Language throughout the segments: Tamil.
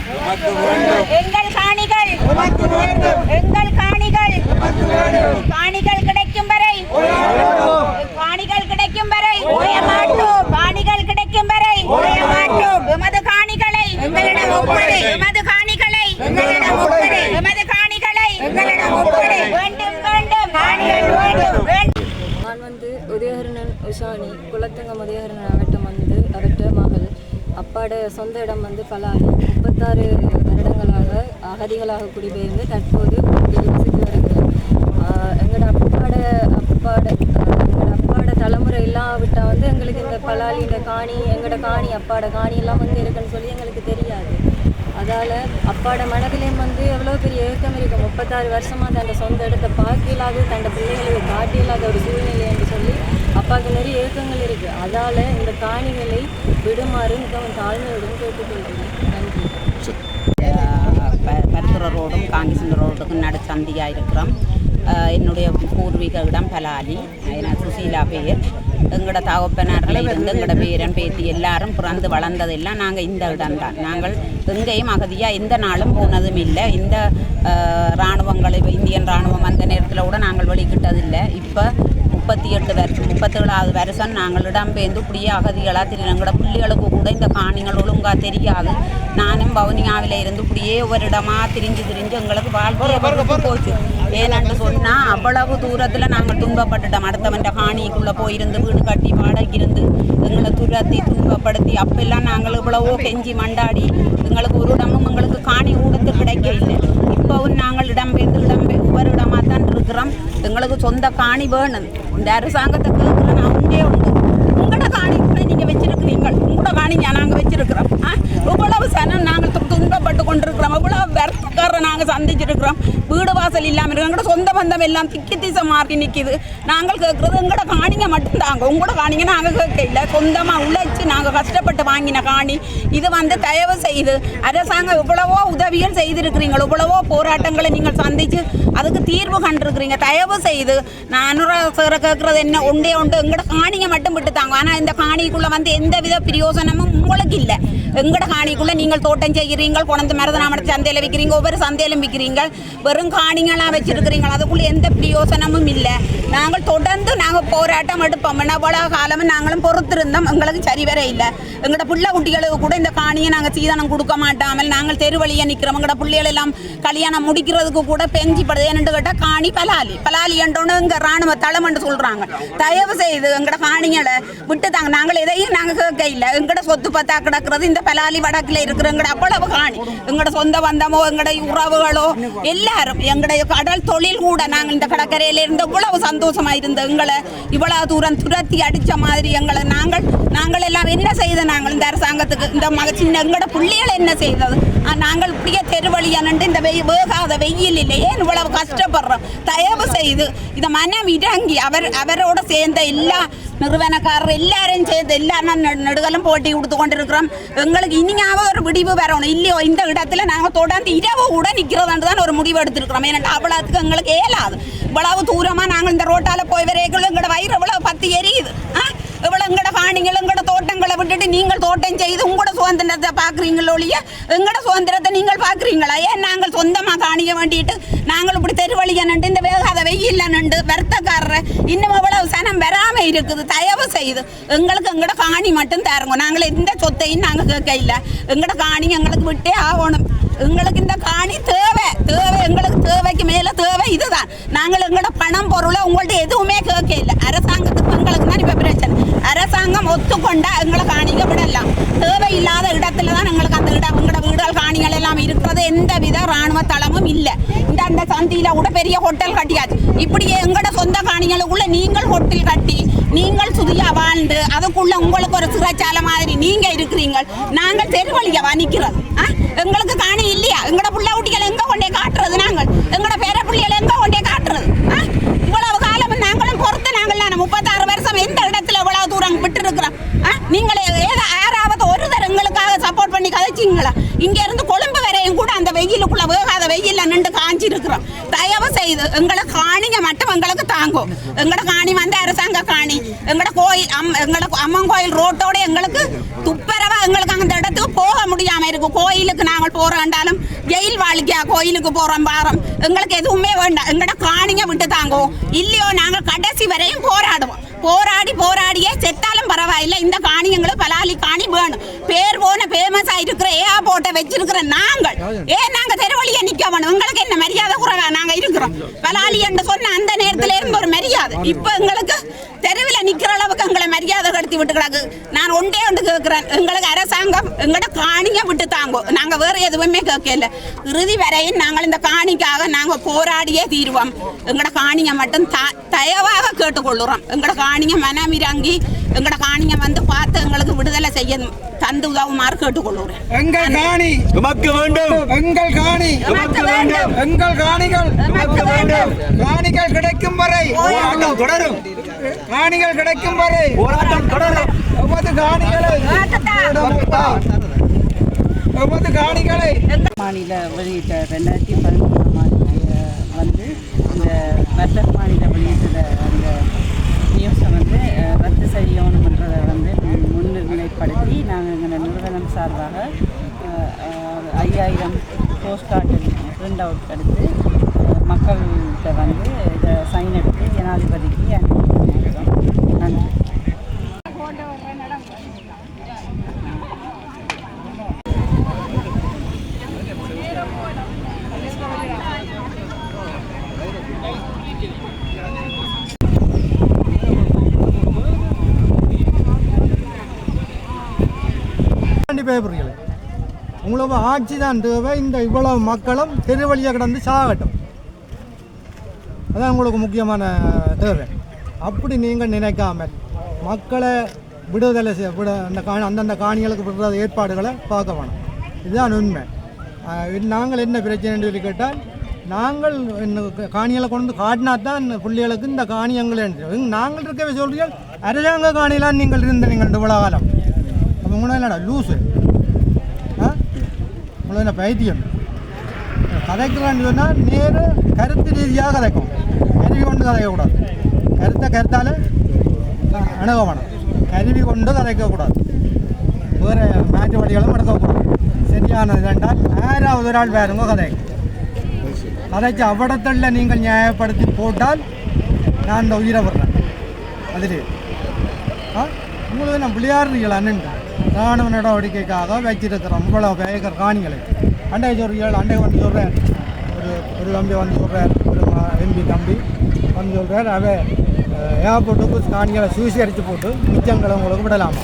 எங்கள் காணிகள் எங்கள் காணிகள் காணிகள் கிடைக்கும் வரை காணிகள் கிடைக்கும் வரை ஓய மாட்டோம். காணிகள் கிடைக்கும் வரை ஓய மாட்டோம். எமது காணிகளை எங்களிடம் ஒப்படை. எமது காணிகளை எங்களிடம் ஒப்படை. எமது காணிகளை எங்களிடம் ஒப்படை. வேண்டும் வேண்டும் காணிகள் வேண்டும் வேண்டும். நான் உதயகரணன் உஷானி குலத்தங்கம் உதயகரணன் அவற்ற மகள் அப்பாட சொந்த இடம் பலாலி 36 வருடங்களாக அகதிகளாக குடிபெயர்ந்து தற்போது வசித்து வருகிறேன். எங்களோட அப்பாட தலைமுறை இல்லாவிட்டால் எங்களுக்கு இந்த பலாலி இந்த காணி எங்களோட காணி அப்பாட காணி எல்லாம் இருக்குன்னு சொல்லி எங்களுக்கு தெரியாது. அதால் அப்பாட மனதிலையும் எவ்வளோ பெரிய ஏக்கம் இருக்கும். 36 வருஷமாக தன் சொந்த இடத்தை பார்க்கலாது தன் பிள்ளைகளுக்கு காட்டியலாத ஒரு சூழ்நிலை என்று சொல்லி அப்பாவுக்கு நிறைய ஏக்கங்கள் இருக்குது. அதால் இந்த காணிகளை விடுமாறு மிகவும் தாழ்மையுடன் கேட்டுக்கொள்கிறேன். நன்றி. பருத்துற ரோடும் காங்கிசுந்த ரோடுக்கும் நடு சந்தியாக இருக்கிறோம். என்னுடைய பூர்வீக இடம் பலாலி. நான் சுசீலா பேர். எங்களோட தகப்பனாரில் இருந்து எங்களோட பேரன் பேத்தி எல்லாரும் பிறந்து வளர்ந்ததெல்லாம் நாங்கள் இந்த இடம்தான். நாங்கள் எங்கேயும் அகதியாக எந்த நாளும் போனதும் இல்லை. இந்த இராணுவங்களை இந்தியன் இராணுவம் அந்த நேரத்தில் கூட நாங்கள் வெளிக்கிட்டதில்லை. இப்போ 37வது வருஷம் நாங்கள் இடம்பெயர்ந்து இப்படியே அகதிகளாக தெரியும். எங்களோட பிள்ளைகளுக்கு கூட இந்த காணிகள் ஒழுங்காக தெரியாது. நானும் வவுனியாவில் இருந்து இப்படியே ஒரு இடமா திரிஞ்சு எங்களுக்கு வாழ்க்கையை போச்சு. ஏனென்று சொன்னால் அவ்வளவு தூரத்தில் நாங்கள் துன்பப்பட்டுட்டோம். அடுத்தவன் காணிக்குள்ளே போயிருந்து வீடு கட்டி வாடகைக்கு இருந்து எங்களை துரத்தி துன்பப்படுத்தி அப்பெல்லாம் நாங்கள் இவ்வளவோ கெஞ்சி மண்டாடி எங்களுக்கு ஒரு இடமும் எங்களுக்கு காணி ஊடத்து கிடைக்க இல்லை. இப்போவும் நாங்கள் இடம்பெயர்ந்து ஒவ்வொரு இடமாக தான் இருக்கிறோம். எங்களுக்கு சொந்த காணி வேணும். இந்த அரசாங்கத்தை கேட்குற நான் உண்டே உண்டு. உங்களோட காணி கூட நீங்கள் வச்சிருக்கிறீங்க. உங்களோட காணி நாங்கள் வச்சிருக்கிறோம். இவ்வளவு சனம் நாங்கள் துன்பப்பட்டு கொண்டிருக்கிறோம். இவ்வளோ வருத்தக்காரரை நாங்கள் சந்திச்சிருக்கிறோம். வீடு வாசல் இல்லாமல் இருக்கு. எங்களோட சொந்த பந்தம் எல்லாம் திக்கி திசை மாறி நிற்கிது. நாங்கள் கேட்குறது எங்களோட காணிங்க மட்டும் தாங்க. உங்களோட காணிங்க நாங்கள் கேட்க இல்லை. சொந்தமாக உழைச்சி நாங்கள் கஷ்டப்பட்டு வாங்கின காணி இது தயவு செய்து அரசாங்கம் இவ்வளவோ உதவிகள் செய்திருக்கிறீங்க. இவ்வளவோ போராட்டங்களை நீங்கள் சந்தித்து அதுக்கு தீர்வு கண்டிருக்கிறீங்க. தயவு செய்து நான் கேட்குறது என்ன ஒன்றே உண்டு. எங்களோட காணிங்க மட்டும் விட்டுத்தாங்க. ஆனால் இந்த காணிக்குள்ளே எந்த வித பிரயோசனமும் உங்களுக்கு இல்லை. எங்களோட காணிக்குள்ளே நீங்கள் தோட்டம் செய்கிறீங்க, குழந்தை மருதநாம சந்தையில் விற்கிறீங்க, ஒவ்வொரு சந்தையிலும் விற்கிறீங்க, வெறும் காணிங்களாம் வச்சிருக்கிறீங்க. அதுக்குள்ளே எந்த பிரயோசனமும் இல்லை. நாங்கள் தொடர்ந்து நாங்கள் போராட்டம் எடுப்போம். எவ்வளோ காலமும் நாங்களும் பொறுத்திருந்தோம். எங்களுக்கு சரி வர இல்லை. எங்களோட பிள்ளை குட்டிகளுக்கு கூட இந்த காணியை நாங்கள் சீதனம் கொடுக்க மாட்டாமல் நாங்கள் தெருவழியை நிற்கிறோம். எங்களோட பிள்ளைகள் எல்லாம் கல்யாணம் முடிக்கிறதுக்கு கூட பெஞ்சிப்படுது. என்னென்று கேட்டால் காணி பலாலி என்றோன்னு இங்கே இராணுவ தளம்னு சொல்கிறாங்க. தயவு செய்து எங்களோட காணிகளை விட்டு தாங்க. நாங்கள் எதையும் நாங்கள் கேட்க இல்லை. எங்களோட சொத்து பத்தா கிடக்கிறது இந்த பலாலி வடக்கில் இருக்கிற எங்களோட அவ்வளவு காணி. எங்களோட சொந்த பந்தமோ எங்களுடைய உறவுகளோ எல்லாரும் எங்களுடைய கடல் தொழில் கூட நாங்கள் இந்த கடற்கரையில இருந்து இவ்வளவு சந்தோஷமா இருந்த எங்களை இவ்வளவு தூரம் துரத்தி அடித்த மாதிரி எங்களை நாங்கள் எல்லாம் என்ன செய்த நாங்கள் இந்த அரசாங்கத்துக்கு இந்த சின்ன எங்களோட பிள்ளைகள் என்ன செய்தது? நாங்கள் இப்படியே தெருவழியா நின்று இந்த வேகாத வெயில் இல்லையே இவ்வளவு கஷ்டப்படுறோம். தயவு செய்து இதை மனம் இறங்கி அவரோட சேர்ந்த எல்லா நிறுவனக்காரர் எல்லாரும் சேர்ந்து எல்லாரும் நெடுகளும் போட்டி கொடுத்து கொண்டிருக்கிறோம். எங்களுக்கு இனியாவது ஒரு முடிவு வரணும். இல்லையோ இந்த இடத்துல நாங்கள் தொடர்ந்து இரவு கூட நிற்கிறதுன்னு தான் ஒரு முடிவு எடுத்துருக்கிறோம். ஏன்னா அவ்வளோத்துக்கு எங்களுக்கு ஏலாது. இவ்வளவு தூரமாக நாங்கள் இந்த ரோட்டால் போய் வரைக்கும் எங்களோட வயிறு இவ்வளவு பத்து எரியுது. இவ்வளோ எங்களோட காணிகள் எங்களோட தோட்டங்களை விட்டுட்டு நீங்கள் தோட்டம் செய்து உங்களோட சுதந்திரத்தை பார்க்குறீங்களோ இல்லையா? எங்களோட சுதந்திரத்தை நீங்கள் பார்க்குறீங்களா? ஏன் நாங்கள் சொந்தமாக காணிக்க வேண்டிட்டு நாங்கள் இப்படி தெருவழியை நின்று இந்த வேகாத வெயில்ல நின்று வருத்தக்காரரை இன்னும் இவ்வளவு சனம் வராமல் இருக்குது. தயவு செய்து எங்களுக்கு எங்களோட காணி மட்டும் தருங்க. நாங்கள் எந்த சொத்தையும் நாங்கள் கேட்க இல்லை. எங்களோட காணி எங்களுக்கு விட்டே ஆகணும். எங்களுக்கு இந்த காணி தேவை எங்களுக்கு தேவைக்கு மேலே தேவை இதுதான். நாங்கள் எங்களோட பணம் பொருளை உங்கள்கிட்ட எதுவுமே கேட்க இல்லை. அரசாங்கத்துக்கு எங்களுக்கு தான் இப்போ பிரச்சனை. அரசாங்கம் ஒத்துக்கொண்டா எங்களை காணிக்க விடலாம். தேவையில்லாத இடத்துல தான் எங்களுக்கு அந்த இடம் எங்களோட வீடுகள் காணிகள் எல்லாம் இருக்கிறது. எந்த வித இராணுவ தளமும் இல்லை. அந்த சந்தியில் கூட பெரிய ஹோட்டல் கட்டியாச்சு. இப்படியே எங்களோட சொந்த காணிகளுக்குள்ள நீங்கள் ஹோட்டல் கட்டி நீங்கள் சுதியா வாழ்ந்து அதுக்குள்ள உங்களுக்கு ஒரு சிறைச்சாலை மாதிரி நீங்க இருக்கிறீங்க. நாங்கள் தெருவழியவா நிற்கிறோம். எங்களுக்கு காணி இல்லையா? எங்களோட பிள்ளை குட்டிகளை எங்க கொண்டே காட்டுறது? நாங்கள் எங்களோட பேர பிள்ளைகளை எங்க கொண்டே காட்டுறது? இவ்வளவு காலம் நாங்களும் பொறுத்து நாங்கள் 36 வருஷம் எந்த இடத்துல இவ்வளவு தூரம் விட்டு இருக்கிறோம். நீங்களே யாராவது ஒரு தரம் எங்களுக்காக சப்போர்ட் பண்ணி கதைச்சிங்களா? இங்க இருந்து கொழும்பு வரையும் கூட அந்த வெயிலுக்குள்ள வேகாத வெயில நின்று காஞ்சி இருக்கிறோம். தயவு செய்து எங்களை காணிங்க மட்டும் எங்களுக்கு தாங்கும். எங்களோட காணி அரசாங்க காணி. எங்களோட கோயில் எங்களோட அம்மன் கோயில் ரோட்டோட எங்களுக்கு துப்பரவா எங்களுக்கு அந்த இடத்துக்கு போக முடியாம இருக்கு. கோயிலுக்கு நாங்கள் போறோம்டாலும் ஜெயில் வாழ்க்கையா கோயிலுக்கு போறோம் பாரம். எங்களுக்கு எதுவுமே வேண்டாம். எங்கட காணிங்க விட்டு தாங்கோ இல்லையோ நாங்கள் கடைசி வரையும் போராடுவோம். போராடியே செத்தாலும் பரவாயில்லை. இந்த காணி எங்களுக்கு பலாலி காணி வேணும். பேர் போன பேமஸ் ஆயிருக்கிற ஏர்போர்ட்டை வச்சிருக்கிற நாங்கள் நாங்க தெருவழியை நிக்க வேணும். உங்களுக்கு என்ன மரியாதை குறைவா நாங்க இருக்கிறோம்? பலாலி என்று சொன்ன அந்த நேரத்துல இருந்து ஒரு மரியாதை. இப்ப எங்களுக்கு தெருவில் நிக்கிற அளவுக்கு எங்களை மரியாதை கடத்தி விட்டு கிடக்கு. நான் ஒன்றே கேட்கிறேன், எங்களுக்கு அரசாங்கம் எங்களோட காணியை விட்டு தாங்கோ. நாங்க வேற எதுவுமே கேட்கல. இறுதி வரையும் நாங்கள் இந்த காணிக்காக நாங்க போராடியே தீருவோம். எங்களோட காணியை மட்டும் தயவாக கேட்டுக்கொள்ளுறோம். எங்களோட காணியை மனமிறங்கி எங்களோட காணியை வந்து பார்த்து எங்களுக்கு விடுதலை செய்ய தந்து உதவுமாறு கேட்டுக்கொள்ளுறேன். எங்கள் காணி எமக்கு வேண்டும். எங்கள் காணி எமக்கு வேண்டும். எங்கள் காணிகள் எமக்கு வேண்டும். காணிகள் கிடைக்கும் வரை போராட்டம் தொடரும். காணிகள் கிடைக்கும் வரை போராட்டம் தொடரும். எமது காணிகளை எமது காணிகளை மாநில வெளியிட்ட 2013 வந்து இந்த வர்த்தக மாநில வெளியிட்ட அந்த நியூஸை வந்து ரத்து செய்யணுன்றதை வந்து முன்னிலைப்படுத்தி நாங்கள் எங்கள் நிறுவனம் சார்பாக 5000 போஸ்ட் கார்டு பிரிண்ட் அவுட் எடுத்து மக்கள்கிட்ட வந்து இதை சைன் எடுத்து ஜனாதிபதிக்கு அனுப்பியிருக்கோம். நன்றி. பேப்பர்கள் உங்களுக்கு ஆட்சி தான் தேவை. இந்த இவ்வளவு மக்களும் தெருவழியாக கிடந்து சாகட்டும். அதான் உங்களுக்கு முக்கியமான தேவை. அப்படி நீங்கள் நினைக்காமல் மக்களை விடுதலை அந்தந்த காணிகளுக்கு விடுற ஏற்பாடுகளை பார்க்க வேணும். இதுதான் உண்மை. நாங்கள் என்ன பிரச்சனைன்னு சொல்லி கேட்டால், நாங்கள் காணிகளை கொண்டு காட்டினா தான் பிள்ளைகளுக்கு இந்த காணியங்களே நாங்கள் இருக்கவே சொல்றீர்கள். அரசாங்க காணிலாம் நீங்கள் இருந்த நீங்கள் இவ்வளோ காலம் அப்போ உங்களை என்னடா லூஸு உங்களை என்ன பைத்தியம் கதைக்கலான்னு சொன்னால் நேரு கருத்து ரீதியாக கதைக்கும். கருவி கொண்டு கதைக்கக்கூடாது. கருத்தால் அணுக வேணும். கருவி கொண்டு கதைக்கக்கூடாது. வேறு மாற்று வழிகளும் எடுக்கக்கூடாது. சரியானது என்றால் யாராவது ஒரு ஆள் வேறுங்க கதைச்சு அவ்வளத்தில் நீங்கள் நியாயப்படுத்தி போட்டால் நான் இந்த உயிரை விடுறேன். அதில் உங்களுக்கு நான் விளையாடுறீங்களா நின்று ராணுவ நடவடிக்கைக்காக வச்சிருக்கிறோம் இவ்வளோ ஏக்கர் காணிகளை. அண்டை சொல்றீர்கள். அண்டை வந்து சொல்கிறேன், ஒரு தம்பி வந்து சொல்கிறார், ஒரு எம்பி தம்பி வந்து சொல்கிறார், அவ ஏர்போர்ட்டுக்கு காணிகளை சுவீகரித்து போட்டு மிச்சங்களை உங்களுக்கு விடலாமா?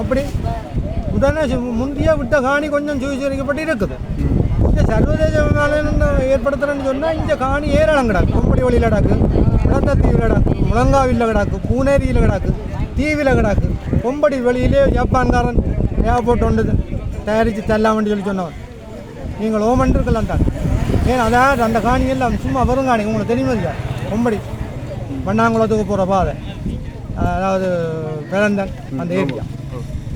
அப்படி உடனே முந்தைய விட்ட காணி கொஞ்சம் சுவீகரிக்கப்பட்டு இருக்குது. இந்த சர்வதேச விமானம் ஏற்படுத்துகிறேன்னு சொன்னால் இந்த காணி ஏராளம் கிடக்கு. கொம்படி வழியில் கிடக்கு, குளத்தத்தீவில் கிடக்கு, முழங்காவில் கிடக்கு, பூனேரியில் கிடக்கு, தீவில் கிடக்கு. கொம்படி வழியிலே ஜப்பான்காரன் ஏர்போர்ட் ஒன்று தயாரித்து தரலாம்னு சொன்னவன். நீங்கள் ஓமன் இருக்கலாம் தான். ஏன் அதாவது அந்த காணியெல்லாம் சும்மா வரும் காணி. உங்களுக்கு தெரியுமா இல்லையா? கொம்படி வண்ணாங்குளத்துக்கு போகிற பாதை, அதாவது பிறந்தன் அந்த ஏரியா.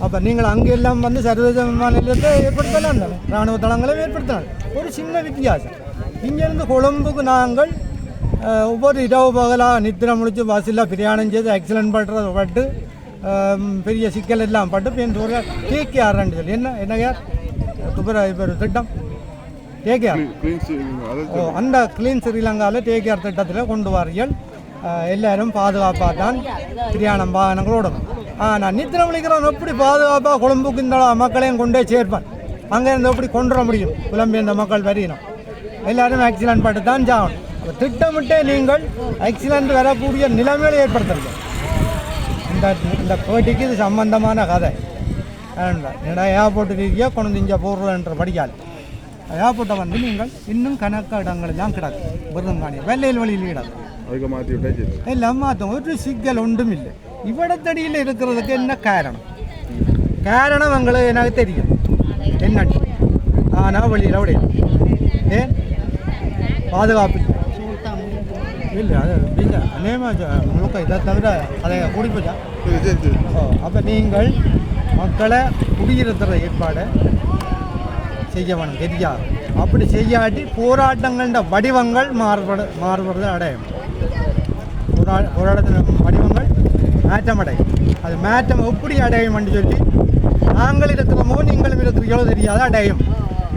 அப்போ நீங்கள் அங்கெல்லாம் வந்து சர்வதேச விமான நிலையத்தை ஏற்படுத்தலாம் தானே, இராணுவ தளங்களை ஏற்படுத்தலாம். ஒரு சின்ன வித்தியாசம். இங்கேருந்து கொழும்புக்கு நாங்கள் ஒவ்வொரு இரவு பகலாக நித்திரை முடித்து பஸ்ஸில் பிரயாணம் செய்து ஆக்சிடென்ட் பட்டு பெரிய சிக்கல் எல்லாம் பட்டு பேர் சொல்கிறார் கேகேஆர்ன்னு சொல்லி. என்ன யார் இப்போ ஒரு திட்டம் கேகேஆர். அந்த கிளீன் ஸ்ரீலங்காவில் கேகேஆர் திட்டத்தில் கொண்டு வாரியல். எல்லாரும் பாதுகாப்பாக தான் பிரயாணம் வாகனங்களோடும். நான் நித்திரை முடிக்கிறவன் எப்படி பாதுகாப்பாக கொழும்புக்கு இந்த மக்களையும் கொண்டே சேர்ப்பேன். அங்கே இருந்து எப்படி கொண்டு வர முடியும்? புலம்பெயர்ந்த மக்கள் வரையணும். எல்லாரும் ஆக்சிடென்ட் பட்டு தான் சாகணும். திட்டமிட்டே நீங்கள் ஆக்சிடென்ட் வரக்கூடிய நிலைமைகளை ஏற்படுத்துறது. இந்த போட்டிக்கு இது சம்பந்தமான கதை. ஏன்னா ஏர்போர்ட்டு ரீதியாக கொண்டு இங்கே போடுறன்ற படிக்காது. ஏர்போர்ட்டை வந்து நீங்கள் இன்னும் கணக்க இடங்கள் எல்லாம் கிடக்கு. விருதங்காணி வெள்ளையில் வழியில் கிடக்கு. எல்லாம் மாற்றும். ஒரு சிக்கல் ஒன்றும் இல்லை. இவ்விடத்தடியில் இருக்கிறதுக்கு என்ன காரணம் எங்களுக்கு எனக்கு தெரியும் என்னட்டு. ஆனால் வழியில் விட ஏன் பாதுகாப்பு இல்லை. அது இல்லை அநேகமாக முழுக்க இதை தவிர அதை கூடி போச்சா? அப்போ நீங்கள் மக்களை குடியிருக்கிற ஏற்பாடை செய்ய வேணும். தெரியாது. அப்படி செய்யாட்டி போராட்டங்கள வடிவங்கள் மாறுபடுறது அடையும். போராட்டத்தின் வடிவங்கள் மாற்றம் அடையும். அது மாற்றம் எப்படி அடையும் சொல்லி நாங்கள் இருக்கிறோமோ நீங்களும் இருக்கிறீங்களோ தெரியாத அடையும்.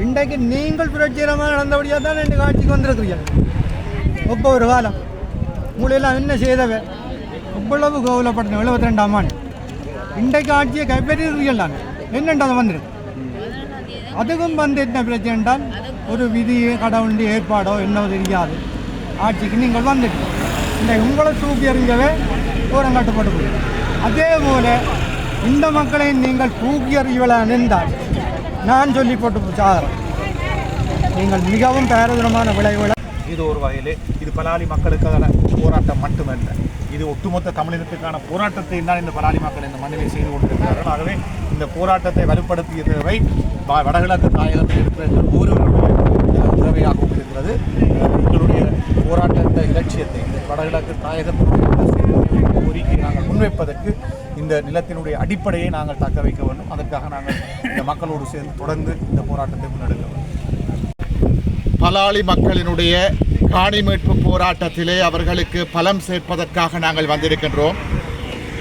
இன்றைக்கு நீங்கள் புரட்சிகரமாக நடந்தபடியாக தான் ரெண்டு காட்சிக்கு வந்திருக்கிறீர்கள். இப்போ ஒரு காலம் உங்களெல்லாம் என்ன செய்தவை இவ்வளவு கவலைப்பட்டேன் 72ஆம் ஆண்டு இன்றைக்கு ஆட்சியை கைப்பற்றிருக்கிறீர்கள். நான் என்னென்றது வந்துருக்கு அதுக்கும் வந்து என்ன பிரச்சனை என்றால் ஒரு விதி கடவுளுடைய ஏற்பாடோ என்னவோ தெரியாது ஆட்சிக்கு நீங்கள் வந்துட்டு இன்றைக்கு உங்களை தூக்கி எறிஞ்சவே தூரம் கட்டுப்பட்டு போயிடும். அதே போல் இந்த மக்களை நீங்கள் தூக்கி எறியலாம் என்றால் நான் சொல்லி போட்டு சாதனம் நீங்கள் மிகவும் பேரதூரமான விளைவுகளை. இது ஒரு வகையிலே இது பலாலி மக்களுக்கான போராட்டம் மட்டுமல்ல, இது ஒட்டுமொத்த தமிழினத்துக்கான போராட்டத்தை தான் இந்த பலாலி மக்கள் இந்த மண்ணிலே செய்து கொண்டிருக்கிறார்கள். ஆகவே இந்த போராட்டத்தை வலுப்படுத்திய தேவை வடகிழக்கு தாயகத்தில் இருக்கிற ஒவ்வொருவருடைய தேவையாகவும் இருக்கிறது. எங்களுடைய போராட்டத்தை இலட்சியத்தை வடகிழக்கு தாயகத்தினுடைய கோரிக்கையை நாங்கள் முன்வைப்பதற்கு இந்த நிலத்தினுடைய அடிப்படையை நாங்கள் தக்க வைக்க வேண்டும். அதற்காக நாங்கள் இந்த மக்களோடு சேர்ந்து தொடர்ந்து இந்த போராட்டத்தை முன்னெடுக்க வேண்டும். பலாலி மக்களினுடைய காணி மீட்பு போராட்டத்திலே அவர்களுக்கு பலம் சேர்ப்பதற்காக நாங்கள் வந்திருக்கின்றோம்.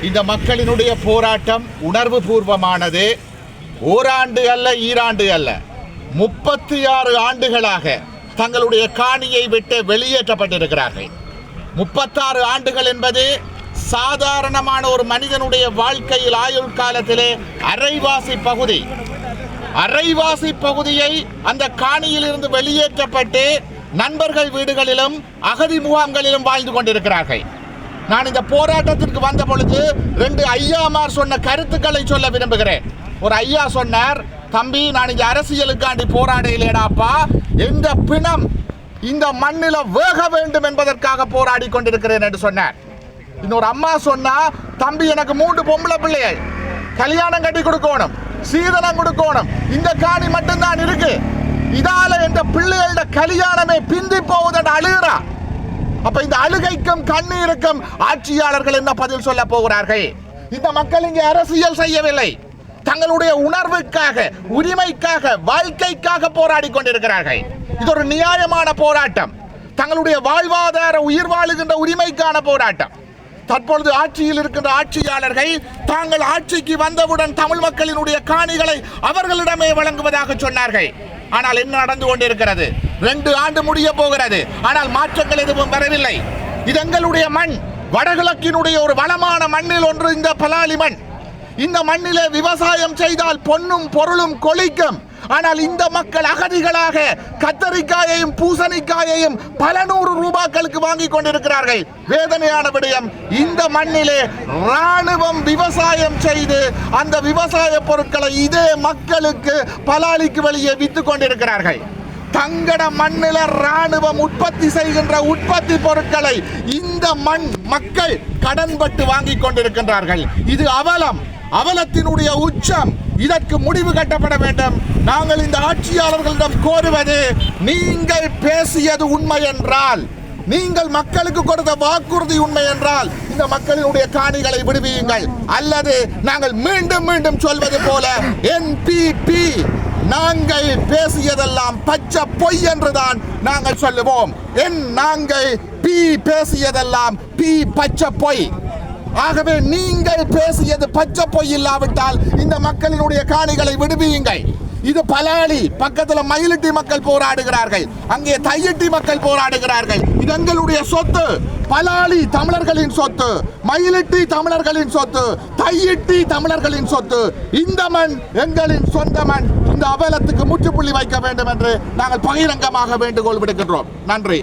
இந்த மக்களினுடைய போராட்டம் உணர்வு பூர்வமானது. ஓராண்டு அல்ல, ஈராண்டு அல்ல, 36 ஆண்டுகளாக தங்களுடைய காணியை விட்டு வெளியேற்றப்பட்டிருக்கிறார்கள். 36 ஆண்டுகள் என்பது சாதாரணமான ஒரு மனிதனுடைய வாழ்க்கையில் ஆயுள் காலத்திலே அரைவாசி பகுதியை அந்த காணியில் இருந்து வெளியேற்றப்பட்டு நண்பர்கள் வீடுகளிலும் அகதி முகாம்களிலும் வாழ்ந்து கொண்டிருக்கிறார்கள். நான் இந்த போராட்டத்திற்கு வந்த பொழுது 2 ஐயாமார் சொன்ன கருத்துக்களை சொல்ல விரும்புகிறேன். ஒரு ஐயா சொன்னார், தம்பி நான் இந்த அரசியலுக்காண்டி போராடையிலேடாப்பா, எந்த பிணம் இந்த மண்ணில் வேக வேண்டும் என்பதற்காக போராடி கொண்டிருக்கிறேன் என்று சொன்னார். இன்னொரு அம்மா சொன்னா, தம்பி எனக்கு 3 பொம்பளை பிள்ளைகள், கல்யாணம் கட்டி கொடுக்கணும், சீதனம் கொடுக்கணும், இந்த காணி மட்டும்தான் இருக்கு, இதால என்ற பிள்ளைகளோட கல்யாணமே பிந்தி போவதற்கு அழுகிறா. அப்ப இந்த அழுகைக்கும் கண்ணீருக்கும் ஆட்சியாளர்கள் என்ன பதில் சொல்ல போகிறார்கள்? இந்த மக்கள் இங்கே அரசியல் செய்யவில்லை, தங்களுடைய உணர்வுக்காக, உரிமைக்காக, வாழ்க்கைக்காக போராடி கொண்டிருக்கிறார்கள். இது ஒரு நியாயமான போராட்டம், தங்களுடைய வாழ்வாதார உயிர் வாழுகின்ற உரிமைக்கான போராட்டம். தற்பொழுது ஆட்சியில் இருக்கின்ற ஆட்சியாளர்கள் தாங்கள் ஆட்சிக்கு வந்தவுடன் தமிழ் மக்களினுடைய காணிகளை அவர்களிடமே வழங்குவதாக சொன்னார்கள். ஆனால் என்ன நடந்து கொண்டிருக்கிறது? 2 ஆண்டு முடிய போகிறது, ஆனால் மாற்றங்கள் எதுவும் வரவில்லை. இது எங்களுடைய மண், வடகிழக்கினுடைய ஒரு வளமான மண்ணில் ஒன்று இந்த பலாலி மண். இந்த மண்ணிலே விவசாயம் செய்தால் பொன்னும் பொருளும் கொளிக்கும். ஆனால் இந்த மக்கள் அகதிகளாக கத்தரிக்காயையும் பூசணிக்காயையும் பல 100 ரூபாய்களுக்கு வாங்கி கொண்டிருக்கிறார்கள். வேதனையான விடயம், இந்த மண்ணிலே ராணுவம் விவசாயம் செய்து அந்த விவசாய பொருட்களை இதே மக்களுக்கு பலாலிக்கு வெளியே வித்து கொண்டிருக்கிறார்கள். தங்கட மண்ணில ராணுவம் உற்பத்தி செய்கின்ற உற்பத்தி பொருட்களை இந்த மக்கள் கடன்பட்டு வாங்கி கொண்டிருக்கின்றார்கள். இது அவலத்தினுடைய உச்சம். இதற்கு முடிவு கட்டப்பட வேண்டும். நாங்கள் இந்த ஆட்சியாளர்களிடம் கோருவது, நீங்கள் பேசியது உண்மை என்றால், நீங்கள் மக்களுக்கு கொடுத்த வாக்குறுதி உண்மை என்றால் இந்த மக்களினுடைய காணிகளை விடுவியுங்கள். அல்லது நாங்கள் மீண்டும் மீண்டும் சொல்வது போல NPP, நாங்கள் பேசியதெல்லாம் பச்சை பொய் என்றுதான் நாங்கள் சொல்லுவோம். நாங்கள் பேசியதெல்லாம் பச்சை பொய். ஆகவே நீங்கள் பேசியது பச்சை பொய் இல்லாவிட்டால் இந்த மக்களினுடைய காணிகளை விடுவியுங்கள். இது பலாலி பக்கத்தில் மயிலிட்டி மக்கள் போராடுகிறார்கள், அங்கே தையிட்டி மக்கள் போராடுகிறார்கள். இது எங்களுடைய சொத்து. பலாலி தமிழர்களின் சொத்து, மயிலிட்டி தமிழர்களின் சொத்து, தையிட்டி தமிழர்களின் சொத்து. இந்த மண் எங்களின் சொந்த மண். இந்த அவலத்துக்கு முற்றுப்புள்ளி வைக்க வேண்டும் என்று நாங்கள் பகிரங்கமாக வேண்டுகோள் விடுக்கின்றோம். நன்றி.